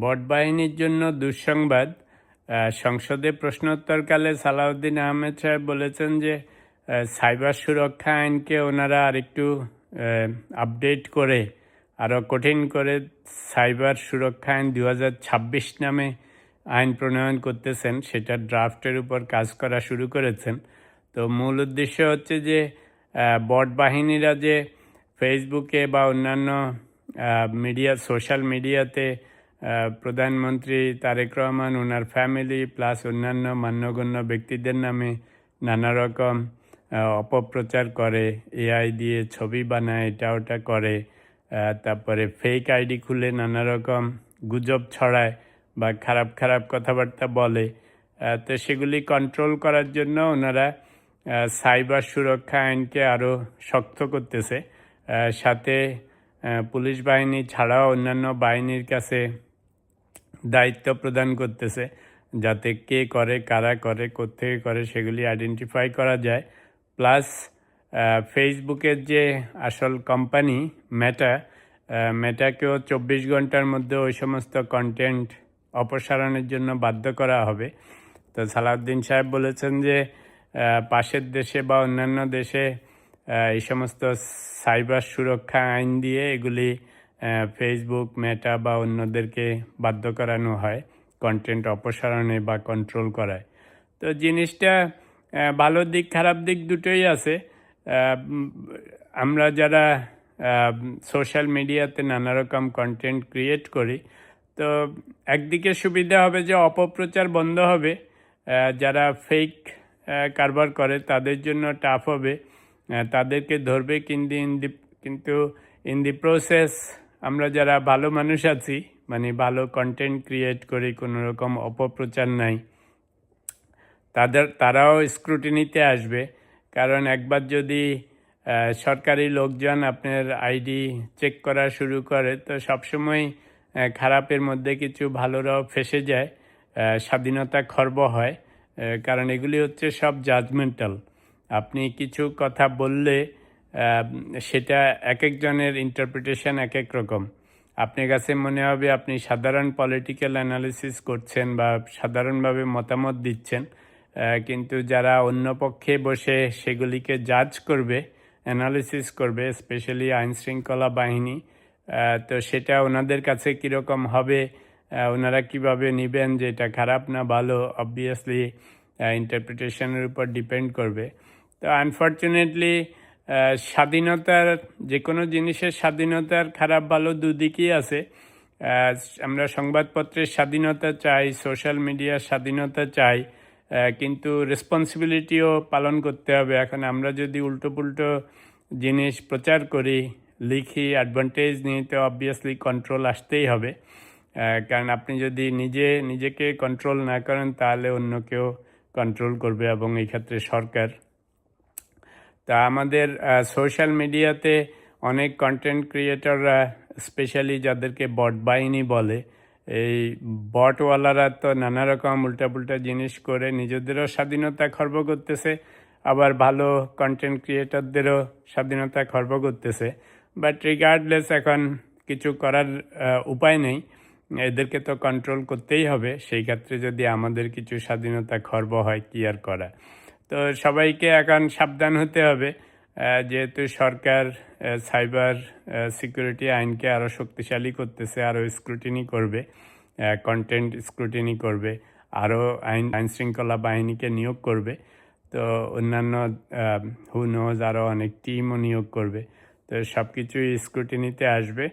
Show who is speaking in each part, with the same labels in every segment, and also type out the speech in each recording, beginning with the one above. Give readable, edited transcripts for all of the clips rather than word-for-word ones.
Speaker 1: বট বাহিনীর জন্য দুঃসংবাদ। সংসদে প্রশ্নোত্তরকালে সালাউদ্দিন আহমেদ সাহেব বলেছেন যে সাইবার সুরক্ষা আইনকে ওনারা আরেকটু আপডেট করে আরও কঠিন করে সাইবার সুরক্ষা আইন 2026 নামে আইন প্রণয়ন করতেছেন, সেটা ড্রাফটের উপর কাজ করা শুরু করেছেন। তো মূল উদ্দেশ্য হচ্ছে যে বট বাহিনীরা যে ফেসবুকে বা অন্যান্য সোশ্যাল মিডিয়াতে প্রধানমন্ত্রী তারেক রহমান, ওনার ফ্যামিলি প্লাস অন্যান্য মান্যগণ্য ব্যক্তিদের নামে নানা রকম অপপ্রচার করে, এআই দিয়ে ছবি বানায়, এটা ওটা করে, তারপরে ফেক আইডি খুলে নানা রকম গুজব ছড়ায় বা খারাপ খারাপ কথাবার্তা বলে। তো সেগুলি কন্ট্রোল করার জন্য ওনারা সাইবার সুরক্ষা আইনকে আরও শক্ত করতেছে। সাথে পুলিশ বাহিনী ছাড়াও অন্যান্য বাহিনীর কাছে দায়িত্ব প্রদান করতেছে, যাতে কে করে, কারা করে, কোত্থেকে করে সেগুলি আইডেন্টিফাই করা যায়। প্লাস ফেসবুকের যে আসল কোম্পানি মেটাকেও 24 ঘন্টার মধ্যে ওই সমস্ত কন্টেন্ট অপসারণের জন্য বাধ্য করা হবে। তো সালাউদ্দিন সাহেব বলেছেন যে পাশের দেশে বা অন্যান্য দেশে এই সমস্ত সাইবার সুরক্ষা আইন দিয়ে এগুলি ফেসবুক, মেটা বা অন্যদেরকে বাধ্য করানো হয় কন্টেন্ট অপসারণে বা কন্ট্রোল করায়। তো জিনিসটা ভালো দিক খারাপ দিক দুটোই আছে। আমরা যারা সোশ্যাল মিডিয়াতে নানা রকম কন্টেন্ট ক্রিয়েট করি, তো একদিকে সুবিধা হবে যে অপপ্রচার বন্ধ হবে। যারা ফেক কারবার করে তাদের জন্য টাফ হবে, তাদেরকে ধরবে, কিন্তু ইন দি প্রসেস আমরা যারা ভালো মানুষ আছি, মানে ভালো কন্টেন্ট ক্রিয়েট করি, কোনো রকম অপপ্রচার নাই, তারাও স্ক্রুটিনিতে আসবে। কারণ একবার যদি সরকারি লোকজন আপনার আইডি চেক করা শুরু করে, তো সবসময় খারাপের মধ্যে কিছু ভালোরাও ফেসে যায়, স্বাধীনতা খর্ব হয়। কারণ এগুলি হচ্ছে সব জাজমেন্টাল। আপনি কিছু কথা বললে সেটা এক একজনের ইন্টারপ্রিটেশন এক এক রকম। আপনার কাছে মনে হবে আপনি সাধারণ পলিটিক্যাল অ্যানালিসিস করছেন বা সাধারণভাবে মতামত দিচ্ছেন, কিন্তু যারা অন্য পক্ষে বসে সেগুলিকে জাজ করবে, অ্যানালিসিস করবে, স্পেশালি আইনশৃঙ্খলা বাহিনী, তো সেটা ওনাদের কাছে কীরকম হবে, ওনারা কিভাবে নেবেন যে এটা খারাপ না ভালো, অবভিয়াসলি ইন্টারপ্রিটেশনের উপর ডিপেন্ড করবে। তো আনফর্চুনেটলি স্বাধীনতার, যে কোনো জিনিসের স্বাধীনতার খারাপ ভালো দুদিকই আছে। আমরা সংবাদপত্রের স্বাধীনতা চাই, সোশ্যাল মিডিয়ার স্বাধীনতা চাই, কিন্তু রেসপন্সিবিলিটিও পালন করতে হবে। এখন আমরা যদি উল্টো পুল্টো জিনিস প্রচার করি, লিখি, অ্যাডভান্টেজ নিয়ে, তো অবভিয়াসলি কন্ট্রোল আসতেই হবে। কারণ আপনি যদি নিজেকে কন্ট্রোল না করেন, তাহলে অন্য কেউ কন্ট্রোল করবে, এবং এই ক্ষেত্রে সরকার। তা আমাদের সোশ্যাল মিডিয়াতে অনেক কন্টেন্ট ক্রিয়েটররা, স্পেশালি যাদেরকে বট বাহিনী বলে, এই বটওয়ালারা তো নানা রকম উল্টাপুল্টা জিনিস করে নিজেদেরও স্বাধীনতা খর্ব করতেছে, আবার ভালো কন্টেন্ট ক্রিয়েটরদেরও স্বাধীনতা খর্ব করতেছে। বাট রিগার্ডলেস, এখন কিছু করার উপায় নেই, এদেরকে তো কন্ট্রোল করতেই হবে। সেই ক্ষেত্রে যদি আমাদের কিছু স্বাধীনতা খর্ব হয়, কি আর করা। তো সবাইকে এখন সাবধান হতে হবে, যেহেতু সরকার সাইবার সিকিউরিটি আইনকে আরও শক্তিশালী করতেছে, আরও স্ক্রুটিনি করবে, কন্টেন্ট স্ক্রুটিনি করবে, আরও আইনশৃঙ্খলা বাহিনীকে নিয়োগ করবে। তো অন্যান্য হু নোজ আরও অনেক টিমও নিয়োগ করবে। তো সব কিছুই স্ক্রুটিনিতে আসবে।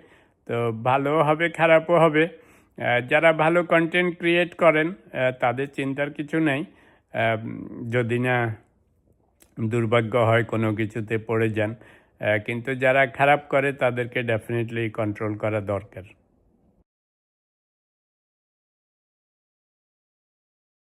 Speaker 1: তো ভালোও হবে, খারাপও হবে। যারা ভালো কন্টেন্ট ক্রিয়েট করেন তাদের চিন্তার কিছু নেই, যদি না দুর্ভাগ্য হয় কোনো কিছুতে পড়ে যান। কিন্তু যারা খারাপ করে তাদেরকে ডেফিনেটলি কন্ট্রোল করা দরকার।